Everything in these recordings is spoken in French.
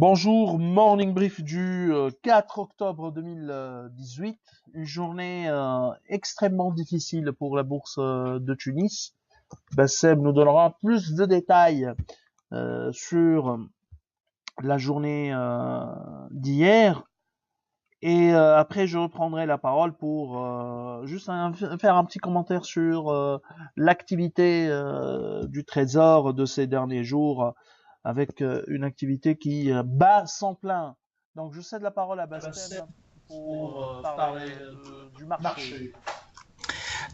Bonjour, morning brief du 4 octobre 2018. Une journée extrêmement difficile pour la bourse de Tunis. Bassem nous donnera plus de détails sur la journée d'hier. Et après, je reprendrai la parole pour juste faire un petit commentaire sur l'activité du Trésor de ces derniers jours, avec une activité qui bat son plein. Donc, je cède la parole à Bassem pour parler du marché.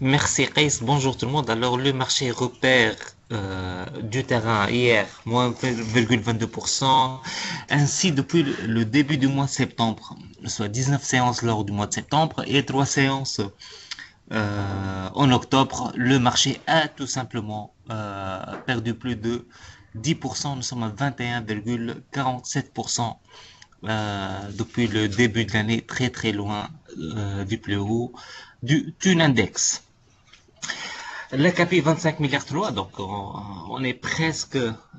Merci Reis, bonjour tout le monde. Alors le marché repère du terrain hier, moins 0,22%, ainsi depuis le début du mois de septembre, soit 19 séances lors du mois de septembre et 3 séances en octobre. Le marché a tout simplement perdu plus de 10%, nous sommes à 21,47% depuis le début de l'année, très très loin du plus haut du index. L'AKP 25 milliards 3, donc on est presque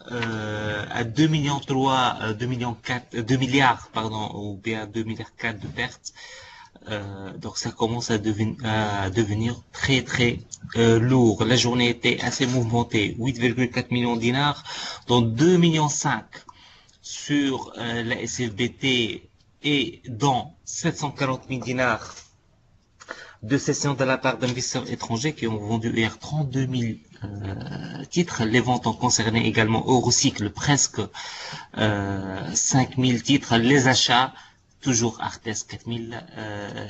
à 2 millions 3, 2 millions 4, 2 milliards, pardon, ou bien 2 milliards 4 de pertes. Donc ça commence à devenir très très lourd. La journée était assez mouvementée, 8,4 millions de dinars, dont 2 millions 5 sur la SFBT et dont 740 000 dinars de cessions de la part d'investisseurs étrangers qui ont vendu hier 32 000 titres. Les ventes ont concerné également Eurocycle, presque 5 000 titres. Les achats, toujours Artes, 4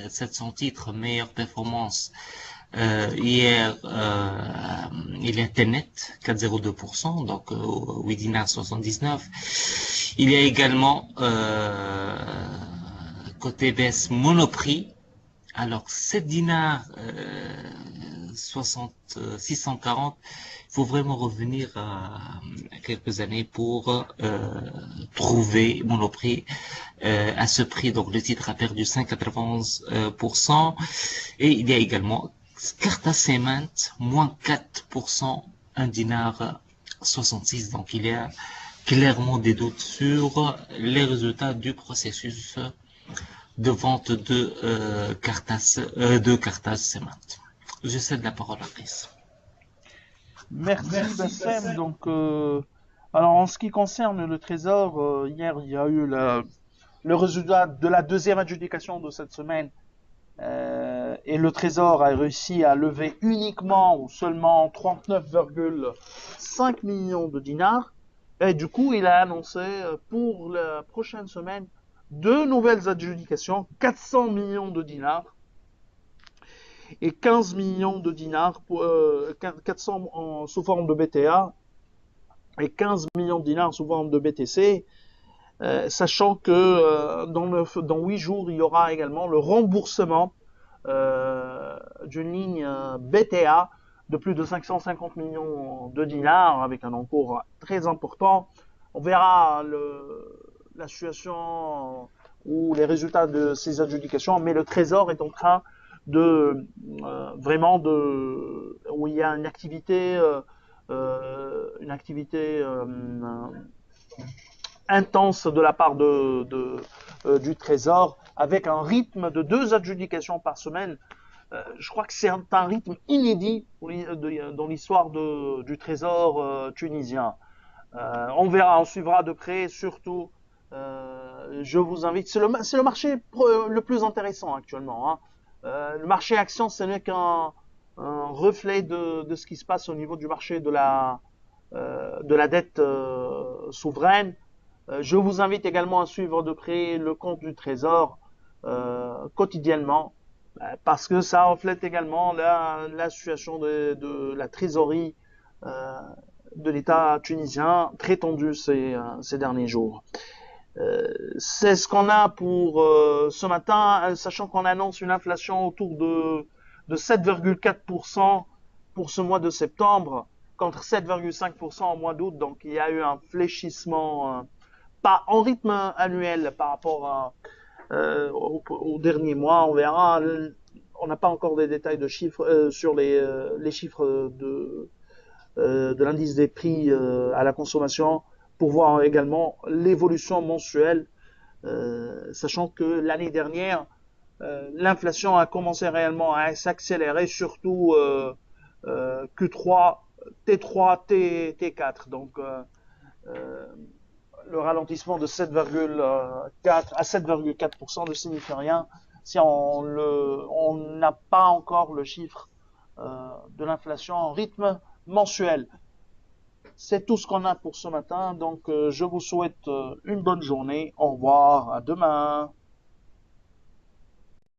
700 titres, meilleure performance. Hier, il y a Tenet, 4,02%, donc Widinard 79. Il y a également côté baisse Monoprix. Alors, 7 dinars 640, il faut vraiment revenir à quelques années pour trouver Monoprix à ce prix. Donc, le titre a perdu 5,91%. Et il y a également Carta Cement, moins 4%, 1 dinar 66. Donc, il y a clairement des doutes sur les résultats du processus de vente de Cartas Cement. Je cède la parole à Chris. Merci Bassem. Donc, alors en ce qui concerne le Trésor, hier il y a eu le résultat de la deuxième adjudication de cette semaine. Et le Trésor a réussi à lever uniquement ou seulement 39,5 millions de dinars. Et du coup, il a annoncé pour la prochaine semaine deux nouvelles adjudications, 400 millions de dinars et 15 millions de dinars, 400 sous forme de BTA et 15 millions de dinars sous forme de BTC. Sachant que dans 8 jours, il y aura également le remboursement d'une ligne BTA de plus de 550 millions de dinars avec un encours très important. On verra la situation ou les résultats de ces adjudications, mais le Trésor est en train de vraiment où il y a une activité intense de la part du Trésor, avec un rythme de 2 adjudications par semaine. Je crois que c'est un rythme inédit dans l'histoire du Trésor tunisien. On verra, on suivra de près, surtout. Je vous invite. C'est le marché le plus intéressant actuellement. Hein. Le marché action, ce n'est qu'un reflet de ce qui se passe au niveau du marché de la dette souveraine. Je vous invite également à suivre de près le compte du Trésor quotidiennement, parce que ça reflète également la situation de la trésorerie de l'État tunisien, très tendue ces derniers jours. C'est ce qu'on a pour ce matin, sachant qu'on annonce une inflation autour de 7,4% pour ce mois de septembre, contre 7,5% au mois d'août. Donc il y a eu un fléchissement pas en rythme annuel par rapport au dernier mois. On verra. On n'a pas encore des détails de chiffres sur les chiffres de l'indice des prix à la consommation pour voir également l'évolution mensuelle, sachant que l'année dernière, l'inflation a commencé réellement à s'accélérer, surtout Q3, T3, T4. Donc, le ralentissement de 7,4 à 7,4% ne signifie rien si on n'a pas encore le chiffre de l'inflation en rythme mensuel. C'est tout ce qu'on a pour ce matin, donc je vous souhaite une bonne journée. Au revoir, à demain.